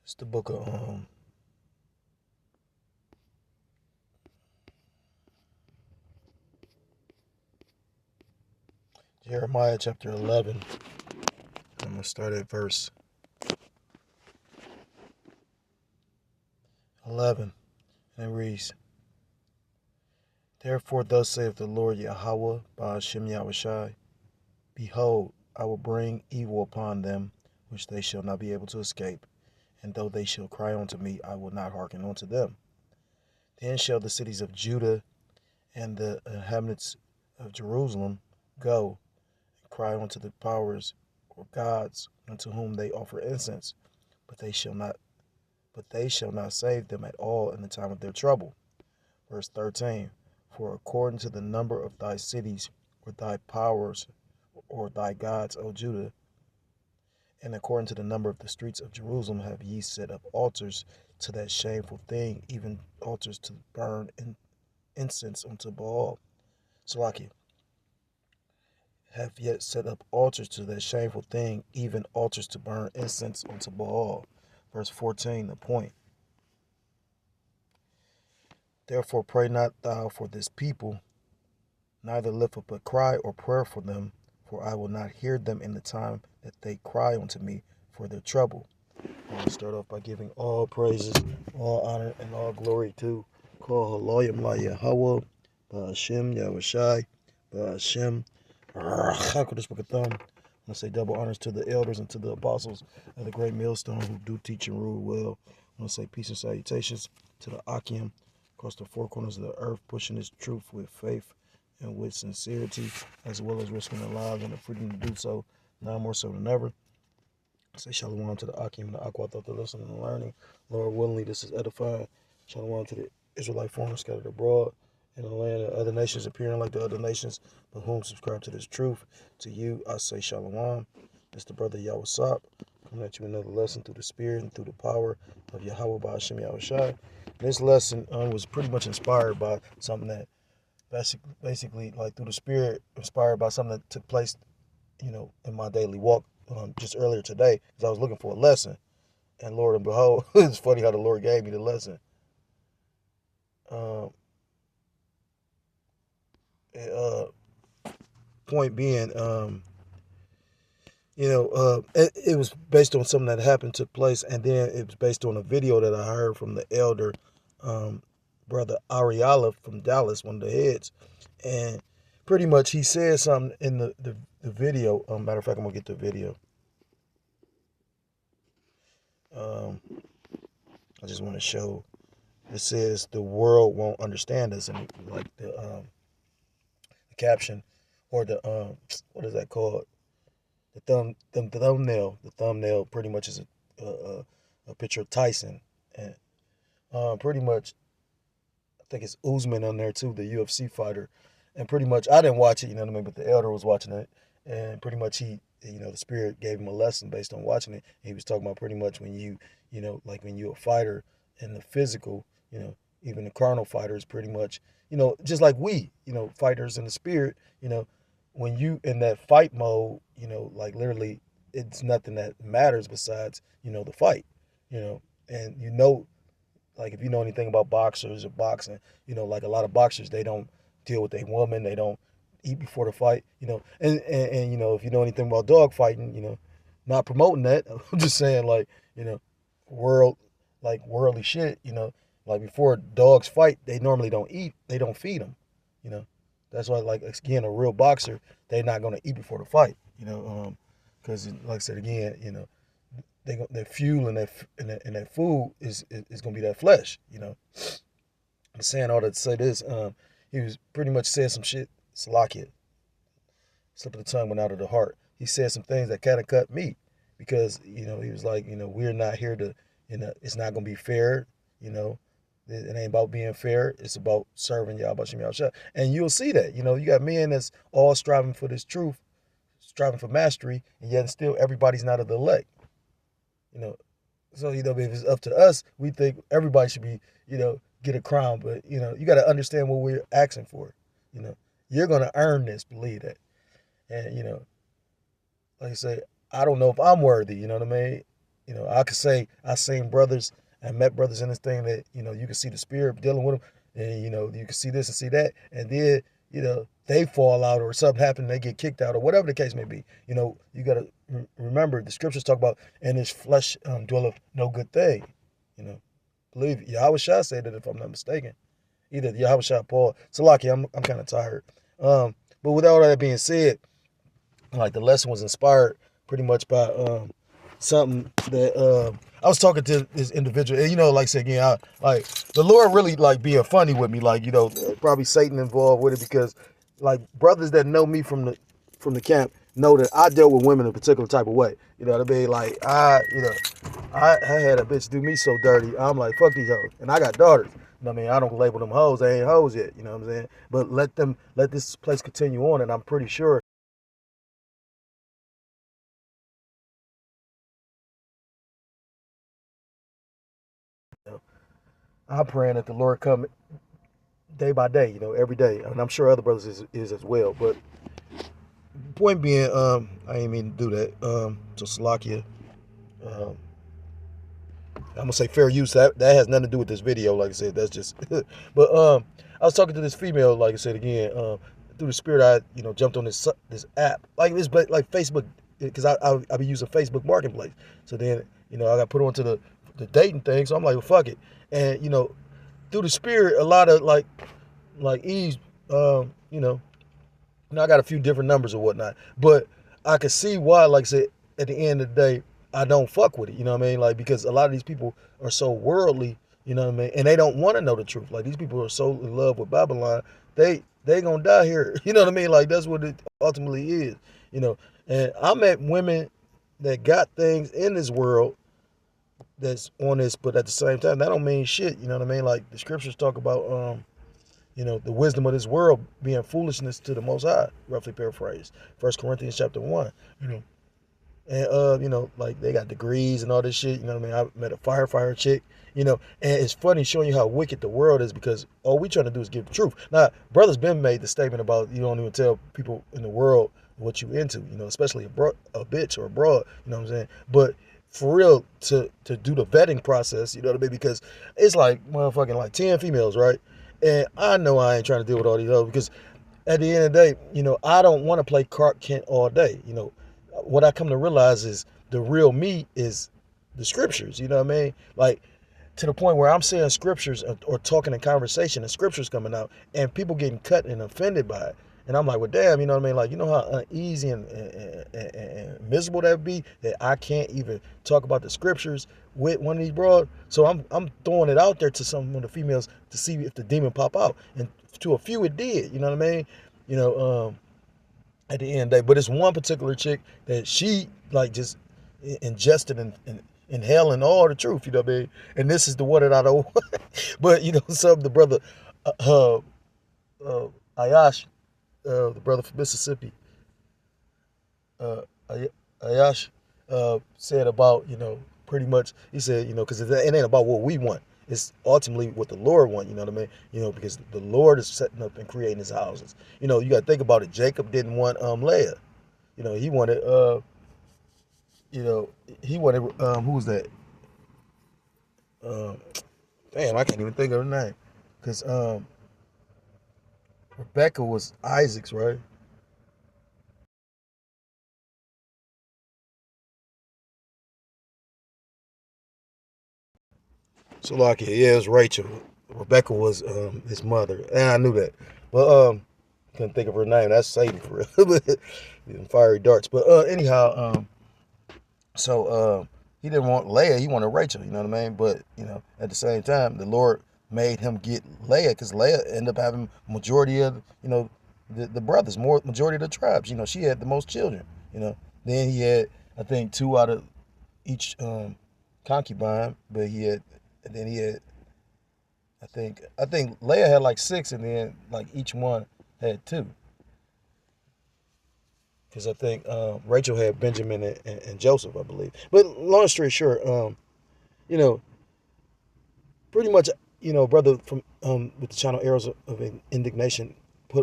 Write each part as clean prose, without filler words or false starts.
It's the book of Jeremiah chapter 11. I'm going to start at verse 11. And it reads, Therefore thus saith the Lord Yahawah, Bahasham Yahawashi, Behold, I will bring evil upon them, which they shall not be able to escape. And though they shall cry unto me, I will not hearken unto them. Then shall the cities of Judah and the inhabitants of Jerusalem go and cry unto the powers or gods unto whom they offer incense, but they shall not save them at all in the time of their trouble. Verse 13, For according to the number of thy cities or thy powers or thy gods, O Judah, and according to the number of the streets of Jerusalem have ye set up altars to that shameful thing, even altars to burn incense unto Baal. Salakia, have yet set up altars to that shameful thing, even altars to burn incense unto Baal. Verse 14, the point. Therefore pray not thou for this people, neither lift up a cry or prayer for them, for I will not hear them in the time that they cry unto me for their trouble. I want to start off by giving all praises, all honor, and all glory to Call Haloyim La Yahawah, Bahasham Yahawashi, Bahasham Hakodesh Bakatham. I want to say double honors to the elders and to the apostles of the great millstone who do teach and rule well. I want to say peace and salutations to the Akim across the four corners of the earth, pushing this truth with faith and with sincerity, as well as risking their lives and the freedom to do so, now more so than ever. I say shalom to the Akim and the Aqua, thought the listening and learning. Lord willingly, this is edifying. Shalom to the Israelite foreigners scattered abroad in the land of other nations, appearing like the other nations, but whom subscribe to this truth. To you, I say shalom. It's the brother Yahawah coming at you another lesson through the spirit and through the power of Yahawah Bahasham Yahawashi. This lesson was pretty much inspired by something that basically like through the spirit, inspired by something that took place, in my daily walk just earlier today, because I was looking for a lesson, and Lord and behold, it's funny how the Lord gave me the lesson. Point being, it was based on something that happened, took place, and then it was based on a video that I heard from the elder, brother Ariala from Dallas, one of the heads, and pretty much he said something in the video. Matter of fact, I'm gonna get the video. I just want to show. It says the world won't understand us, and like the caption or the what is that called? The thumbnail. The thumbnail pretty much is a picture of Tyson, and pretty much I think it's Usman on there too, the UFC fighter, and pretty much I didn't watch it, you know what I mean, but the elder was watching it, and pretty much he, the spirit gave him a lesson based on watching it. He was talking about pretty much when like when you're a fighter in the physical, even the carnal fighters pretty much, just like we, fighters in the spirit, when you in that fight mode, like literally it's nothing that matters besides, the fight, and like if you know anything about boxers or boxing, like a lot of boxers, they don't deal with their woman, they don't eat before the fight, and if you know anything about dog fighting, not promoting that, I'm just saying like, world like worldly shit, like before dogs fight, they normally don't eat, they don't feed them, you know. That's why, like again, a real boxer, they're not gonna eat before the fight, because like I said again, their fuel and that food is gonna be that flesh, I'm saying all that to say this, he was pretty much saying some shit, Salakia, slip of the tongue went out of the heart. He said some things that kind of cut me because, he was like, we're not here to, it's not going to be fair, it ain't about being fair. It's about serving Yahawashi Yahawashi. And you'll see that, you got men that's all striving for this truth, striving for mastery, and yet still everybody's not of the elect, So, if it's up to us, we think everybody should be, get a crown. But, you got to understand what we're asking for. You're going to earn this, believe that. And, like I say, I don't know if I'm worthy, you know what I mean? I could say I seen brothers and met brothers in this thing that, you can see the spirit dealing with them, and, you can see this and see that, and then, they fall out or something happen, they get kicked out or whatever the case may be. You got to remember the scriptures talk about, and his flesh dwelleth no good thing. Believe Yahawashi said that, if I'm not mistaken. Either Yahawashi or Paul. Salaki, I'm kind of tired. But with all that being said, like, the lesson was inspired pretty much by something that I was talking to this individual, and, like I said again, like, the Lord really, like, being funny with me, like, probably Satan involved with it, because, like, brothers that know me from the camp know that I dealt with women in a particular type of way. You know what I mean? Like, I had a bitch do me so dirty. I'm like, fuck these hoes, and I got daughters. I mean, I don't label them hoes. They ain't hoes yet. You know what I'm saying? But let this place continue on, and I'm pretty sure. I'm praying that the Lord come day by day, every day, and I'm sure other brothers is as well. But point being, I ain't mean to do that. So Salakia, um, I'm gonna say fair use. That has nothing to do with this video. Like I said, that's just. But I was talking to this female. Like I said again, through the spirit, I jumped on this app. Like, it's like Facebook, because I be using Facebook Marketplace. So then, I got put onto the dating thing. So I'm like, well, fuck it. And, through the spirit, a lot of like Eve, I got a few different numbers or whatnot, but I could see why. Like I said, at the end of the day, I don't fuck with it. You know what I mean? Like, because a lot of these people are so worldly. You know what I mean? And they don't want to know the truth. Like, these people are so in love with Babylon, they gonna die here. You know what I mean? Like, that's what it ultimately is. And I met women that got things in this world that's on this, but at the same time, that don't mean shit. You know what I mean? Like, the scriptures talk about the wisdom of this world being foolishness to the Most High, roughly paraphrased. 1 Corinthians chapter 1, And, like, they got degrees and all this shit. You know what I mean? I met a firefighter chick, and it's funny showing you how wicked the world is, because all we trying to do is give the truth. Now, brother's been made the statement about, you don't even tell people in the world what you into, especially a bitch or a broad, you know what I'm saying? But for real, to do the vetting process, you know what I mean? Because it's like motherfucking like 10 females, right? And I know I ain't trying to deal with all these others, because at the end of the day, I don't want to play Clark Kent all day. What I come to realize is the real me is the scriptures. You know what I mean? Like, to the point where I'm saying scriptures or talking in conversation and scriptures coming out and people getting cut and offended by it. And I'm like, well, damn, you know what I mean? Like, how uneasy and miserable that would be, that I can't even talk about the scriptures with one of these broad. So I'm throwing it out there to some of the females to see if the demon pop out. And to a few it did, you know what I mean? At the end of the day. But it's one particular chick that she, like, just ingested and inhaling all the truth, you know what I mean? And this is the one that I don't want. But, some of the brother, Ayash, the brother from Mississippi, Ayash, said about, pretty much, he said, because it ain't about what we want. It's ultimately what the Lord wants, you know what I mean? Because the Lord is setting up and creating his houses. You got to think about it. Jacob didn't want Leah. He wanted, who was that? Damn, I can't even think of her name. Because Rebecca was Isaac's, right? So, like, yeah, it was Rachel. Rebecca was his mother, and I knew that, but couldn't think of her name. That's Satan for real. Fiery darts. But anyhow, so he didn't want Leah. He wanted Rachel. You know what I mean? But at the same time, the Lord made him get Leah, because Leah ended up having majority of the brothers, majority of the tribes. She had the most children. Then he had, I think, 2 out of each concubine, but then he had, I think Leah had like 6, and then like each one had 2. Because I think Rachel had Benjamin and Joseph, I believe. But long story short, pretty much, brother from with the channel Arrows of Indignation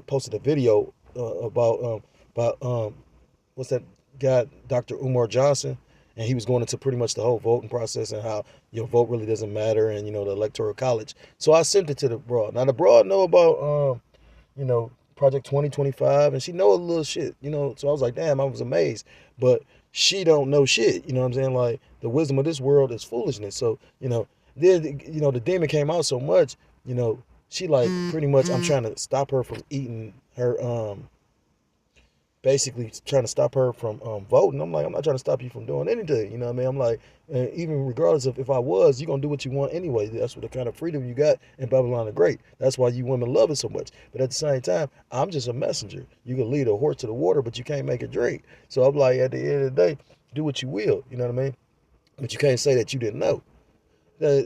posted a video about what's that guy, Dr. Umar Johnson, and he was going into pretty much the whole voting process and how your vote really doesn't matter, and the electoral college. So I sent it to the broad. Now the broad know about Project 2025, and she know a little shit, So I was like, damn, I was amazed, but she don't know shit. You know what I'm saying? Like, the wisdom of this world is foolishness. So then the demon came out so much. She like pretty much I'm trying to stop her from eating her basically trying to stop her from voting. I'm like, I'm not trying to stop you from doing anything. You know what I mean? I'm like, even regardless of if I was, you're going to do what you want anyway. That's what the kind of freedom you got in Babylon the Great. That's why you women love it so much. But at the same time, I'm just a messenger. You can lead a horse to the water, but you can't make it drink. So I'm like, at the end of the day, do what you will. You know what I mean? But you can't say that you didn't know.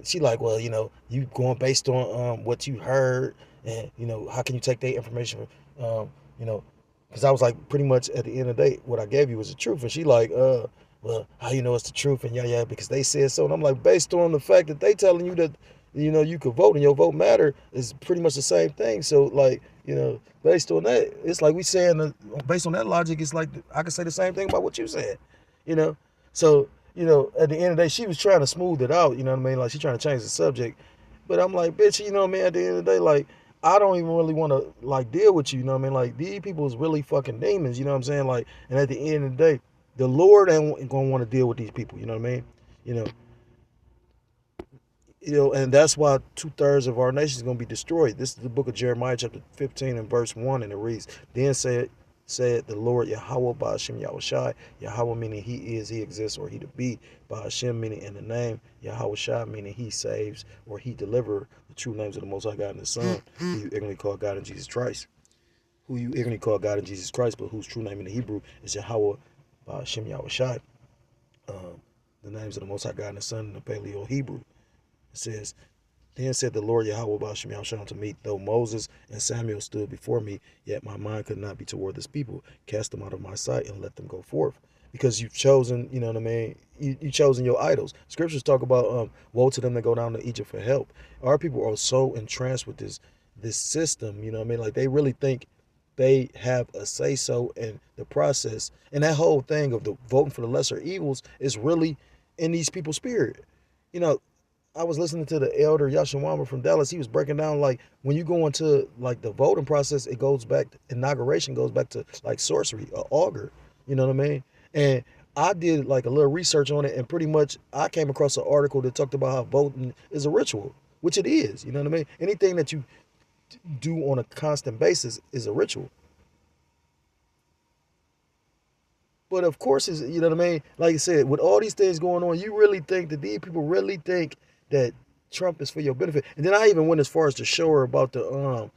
She like, well, you going based on what you heard, and how can you take that information, you know, because I was like, pretty much at the end of the day, what I gave you was the truth. And she like, well, how you know it's the truth? And yeah, because they said so. And I'm like, based on the fact that they telling you that, you could vote and your vote matter is pretty much the same thing. So like, based on that, it's like we saying, based on that logic, it's like I could say the same thing about what you said, So, at the end of the day, she was trying to smooth it out, you know what I mean? Like, she trying to change the subject. But I'm like, bitch, you know what I mean? At the end of the day, like, I don't even really want to, like, deal with you, you know what I mean? Like, these people is really fucking demons, you know what I'm saying? Like, and at the end of the day, the Lord ain't going to want to deal with these people, you know what I mean? And that's why 2/3 of our nation is going to be destroyed. This is the book of Jeremiah, chapter 15 and verse 1, and it reads, then said the Lord Yahawah Bahasham Yahawashi, Yahawah meaning he is, he exists, or he to be, Bahasham meaning in the name, Yahawashi meaning he saves, or he deliver, the true names of the Most High God and the Son, who you ignorantly call God and Jesus Christ. Who you ignorantly call God and Jesus Christ, but whose true name in the Hebrew is Yahawah Bahasham Yahawashi. The names of the Most High God and the Son in the Paleo Hebrew. It says, then said the Lord Yahawah Bahasham Yahawashi unto me, though Moses and Samuel stood before me, yet my mind could not be toward this people. Cast them out of my sight and let them go forth. Because you've chosen, you know what I mean? You've chosen your idols. Scriptures talk about woe to them that go down to Egypt for help. Our people are so entranced with this system, you know what I mean? Like, they really think they have a say-so in the process. And that whole thing of the voting for the lesser evils is really in these people's spirit. I was listening to the elder Yahawah from Dallas. He was breaking down, like, when you go into, like, the voting process, it goes back, inauguration goes back to, like, sorcery, or augur. You know what I mean? And I did, like, a little research on it, and pretty much I came across an article that talked about how voting is a ritual, which it is. You know what I mean? Anything that you do on a constant basis is a ritual. But of course, you know what I mean? Like I said, with all these things going on, you really think that these people really think that Trump is for your benefit? And then I even went as far as to show her about the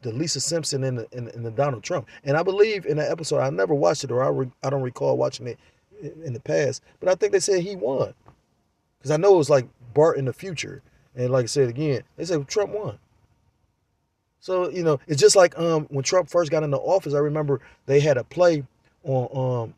Lisa Simpson and the Donald Trump. And I believe in that episode, I never watched it, or I don't recall watching it in the past, but I think they said he won, because I know it was like Bart in the future. And like I said again, they said Trump won. So it's just like when Trump first got into office. I remember they had a play on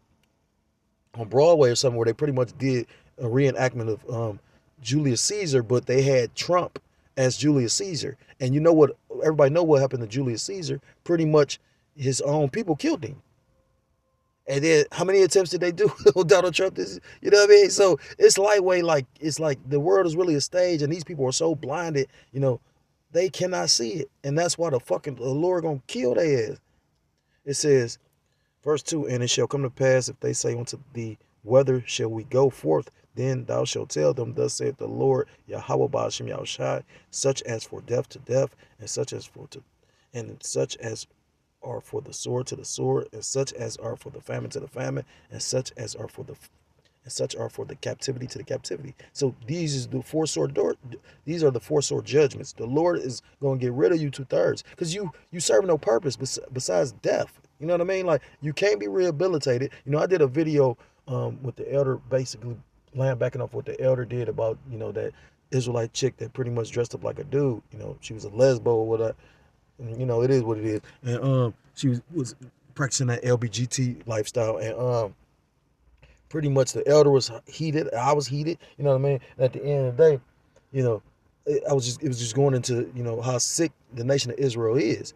Broadway or something where they pretty much did a reenactment of Julius Caesar, but they had Trump as Julius Caesar. And you know what? Everybody know what happened to Julius Caesar. Pretty much his own people killed him. And then how many attempts did they do with Donald Trump? You know what I mean? So it's lightweight. Like, it's like the world is really a stage, and these people are so blinded, they cannot see it. And that's why the Lord gonna kill their ass. It says, verse 2, and it shall come to pass, if they say unto thee, whither shall we go forth? Then thou shalt tell them, thus saith the Lord, Yahawah Bahasham Yahawashi, such as for death to death, and such as are for the sword to the sword, and such as are for the famine to the famine, and such are for the captivity to the captivity. So these are the four sword judgments. The Lord is going to get rid of you 2/3, because you serve no purpose besides death. You know what I mean? Like, you can't be rehabilitated. I did a video with the elder, basically backing up what the elder did about that Israelite chick that pretty much dressed up like a dude. She was a lesbo or whatever. It is what it is. And she was practicing that LBGT lifestyle, and pretty much the elder was heated. I was heated. You know what I mean? And at the end of the day, it was just going into how sick the nation of Israel is.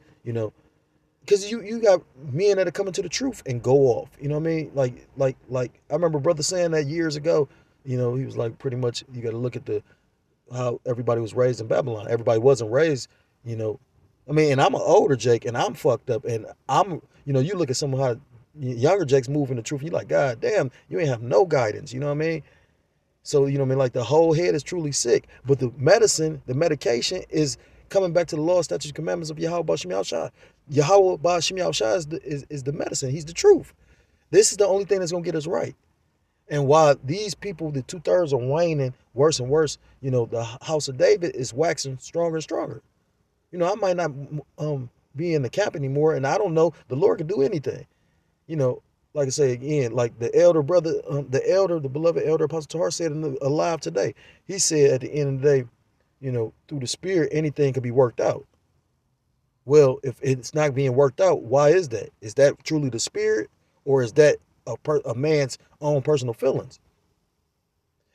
because you got men that are coming to the truth and go off. You know what I mean? Like I remember brother saying that years ago. You know, he was like, pretty much you got to look at the how everybody was raised in Babylon. Everybody wasn't raised. You know, I mean, and I'm an older Jake, and I'm fucked up, and I'm, you know, you look at some of how younger Jake's moving the truth. You like, God damn, you ain't have no guidance. You know what I mean? So, you know what I mean? Like the whole head is truly sick. But the medicine, the medication is coming back to the law, statutes, commandments of Yahawah Bahasham Yahawashi. Yahawah Bahasham Yahawashi is the medicine. He's the truth. This is the only thing that's going to get us right. And while these people, the 2/3 are waning worse and worse, you know, the house of David is waxing stronger and stronger. You know, I might not be in the camp anymore, and I don't know. The Lord can do anything. You know, like I say again, like the elder brother, the beloved elder Apostle Tahar said in Alive today. He said at the end of the day, you know, through the Spirit, anything can be worked out. Well, if it's not being worked out, why is that? Is that truly the Spirit, or is that a man's own personal feelings?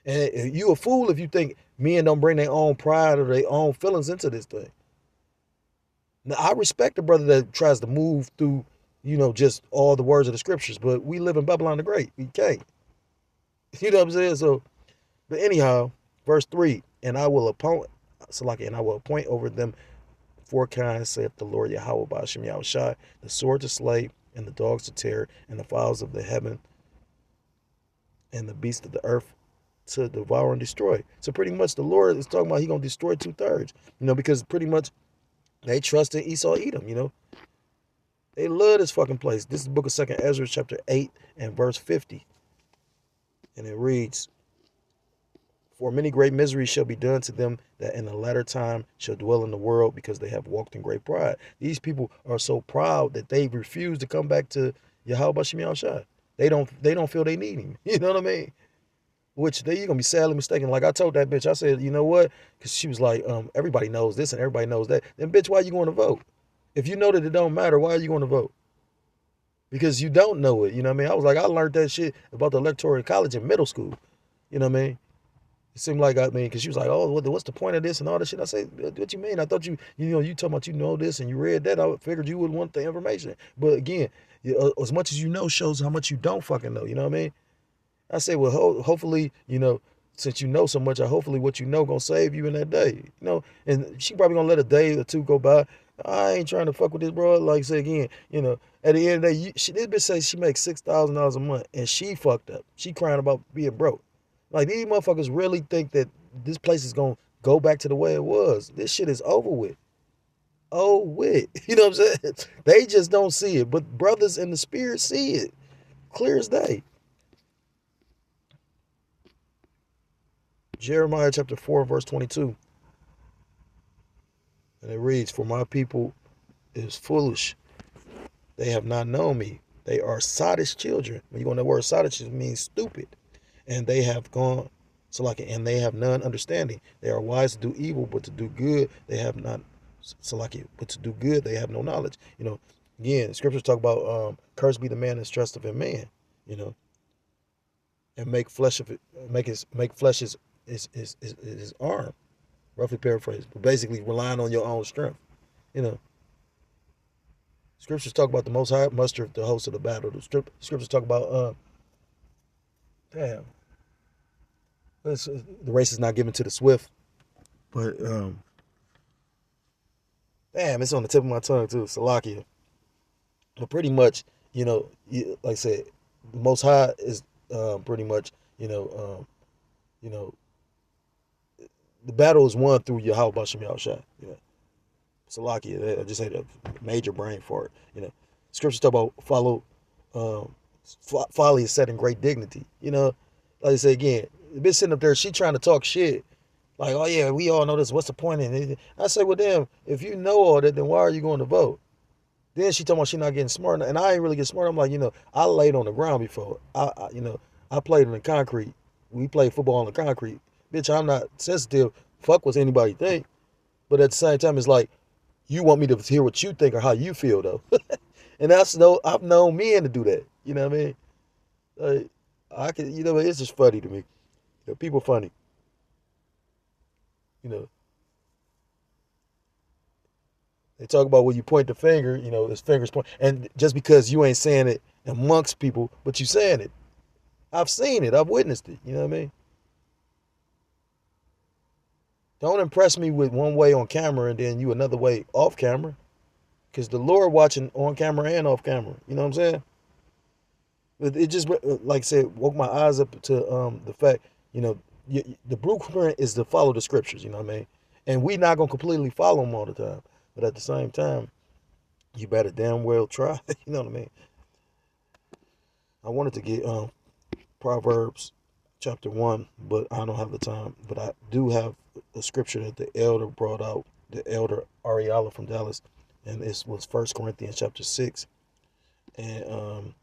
And you a fool if you think men don't bring their own pride or their own feelings into this thing. Now, I respect the brother that tries to move through, you know, just all the words of the scriptures, but we live in Babylon the Great. We can't. You know what I'm saying? So, but anyhow, verse 3, and I will appoint, and I will appoint over them 4 kinds, saith the Lord Yahawah Bahasham Yahawashi, the sword to slay, and the dogs to tear, and the fowls of the heaven, and the beasts of the earth to devour and destroy. So pretty much the Lord is talking about he going to destroy 2/3, you know, because pretty much they trusted Esau Edom, you know. They love this fucking place. This is the book of 2nd Ezra, chapter 8 and verse 50. And it reads, for many great miseries shall be done to them that in the latter time shall dwell in the world, because they have walked in great pride. These people are so proud that they refuse to come back to Yahawah Bahasham Yahawashi. They don't feel they need him. You know what I mean? Which you're going to be sadly mistaken. Like I told that bitch, I said, you know what? Because she was like, everybody knows this and everybody knows that. Then bitch, why are you going to vote? If you know that it don't matter, why are you going to vote? Because you don't know it. You know what I mean? I was like, I learned that shit about the electoral college in middle school. You know what I mean? It seemed like, because she was like, oh, what's the point of this and all this shit? I said, what you mean? I thought you talking about you know this and you read that. I figured you would want the information. But again, as much as you know shows how much you don't fucking know. You know what I mean? I say, well, hopefully, you know, since you know so much, hopefully what you know gonna save you in that day. You know, and she probably gonna let a day or two go by. I ain't trying to fuck with this, bro. Like I say again, you know, at the end of the day, this bitch says she makes $6,000 a month, and she fucked up. She crying about being broke. Like, these motherfuckers really think that this place is gonna go back to the way it was. This shit is over with. Oh, with. You know what I'm saying? They just don't see it. But brothers in the spirit see it. Clear as day. Jeremiah chapter 4, verse 22. And it reads, for my people is foolish. They have not known me. They are sottish children. When you go on that word sottish, it means stupid. And they have gone, and they have none understanding. They are wise to do evil, but to do good, they have not, but to do good, they have no knowledge. You know, again, scriptures talk about, cursed be the man that's trusteth in man, you know, and make flesh his arm, roughly paraphrased, but basically relying on your own strength, you know. Scriptures talk about the Most High muster the host of the battle. The scriptures talk about, the race is not given to the swift, but it's on the tip of my tongue too, Salakia. But pretty much, you know, like I said, the Most High is pretty much, you know, the battle is won through Yahawah Bahasham Yahawashi. You know, Salakia, I just had a major brain for it. You know, scriptures talk about folly is set in great dignity. You know, like I say again, the bitch sitting up there, she trying to talk shit. Like, oh yeah, we all know this. What's the point in it? I say, well, damn, if you know all that, then why are you going to vote? Then she talking about she not getting smart, and I ain't really get smart. I'm like, you know, I laid on the ground before. I played in the concrete. We played football on the concrete. Bitch, I'm not sensitive. Fuck what anybody think. But at the same time, it's like, you want me to hear what you think or how you feel though. And I've known men to do that. You know what I mean? Like, I can, you know, it's just funny to me. You know, people funny. You know. They talk about when you point the finger, you know, this finger's point. And just because you ain't saying it amongst people, but you saying it. I've seen it. I've witnessed it. You know what I mean? Don't impress me with one way on camera and then you another way off camera. Because the Lord watching on camera and off camera. You know what I'm saying? But it just, like I said, woke my eyes up to the fact, you know, the blueprint is to follow the scriptures. You know what I mean? And we not going to completely follow them all the time. But at the same time, you better damn well try. You know what I mean? I wanted to get Proverbs chapter 1, but I don't have the time. But I do have a scripture that the elder brought out, the elder Ariella from Dallas, and this was 1 Corinthians chapter 6 and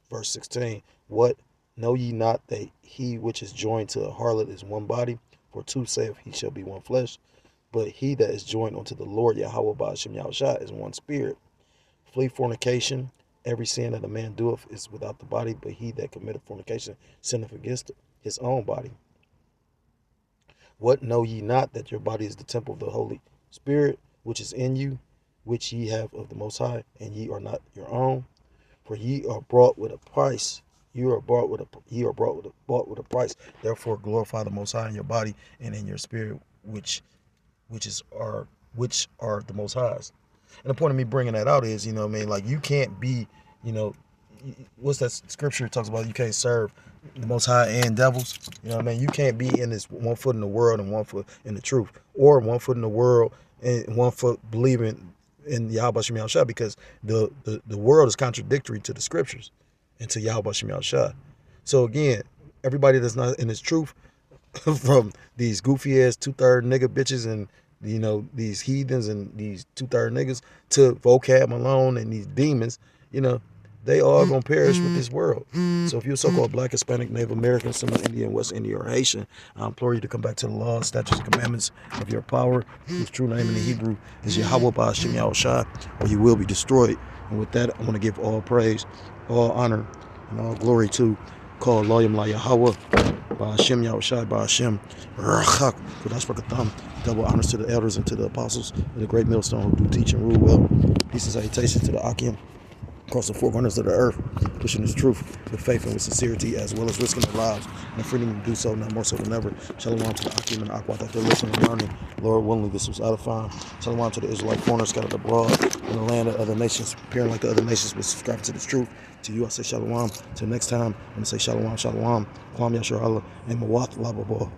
verse 16. What know ye not that he which is joined to a harlot is one body? For two saith he shall be one flesh. But he that is joined unto the Lord Yahawah Bahasham Yahawashi is one spirit. Flee fornication. Every sin that a man doeth is without the body, but he that committeth fornication sinneth against his own body. What know ye not that your body is the temple of the Holy Spirit, which is in you, which ye have of the Most High, and ye are not your own? For ye are bought with a price. You are bought with a price. Therefore glorify the Most High in your body and in your spirit, which are the Most High's. And the point of me bringing that out is, you know what I mean, like you can't be, you know, what's that scripture that talks about you can't serve the Most High and devils? You know what I mean? You can't be in this one foot in the world and one foot in the truth, or one foot in the world and one foot believing in Yahawashi Yahawashi, because the world is contradictory to the scriptures and to Yahawashi Yahawashi. So again, everybody that's not in this truth, from these goofy ass 2/3 nigga bitches and, you know, these heathens and these 2/3 niggas, to vocab Malone and these demons, you know, they all gonna perish with this world. So if you're so-called Black, Hispanic, Native American, Seminole Indian, West Indian, or Haitian, I implore you to come back to the laws, statutes, and commandments of your power, whose true name in the Hebrew is Yahawah Bahasham Yahawashi, or you will be destroyed. And with that, I want to give all praise, all honor, and all glory to call Loyam La Yahawah Bahasham Yahawashi Bahasham Rachak. Double honors to the elders and to the apostles of the great millstone who do teach and rule well. Peace and salutations to the Akim across the four corners of the earth, pushing this truth with faith and with sincerity, as well as risking their lives and the freedom to do so, now more so than ever. Shalom to the Akim and the Aqua that they're listening and learning. Lord willingly, this was edifying. Shalom to the Israelite foreigners scattered abroad in the land of other nations, preparing like the other nations, but subscribing to this truth. To you, I say shalom. Till next time, I'm going to say shalom, shalom. Kwam Yashar Allah, and Mawat Lababah.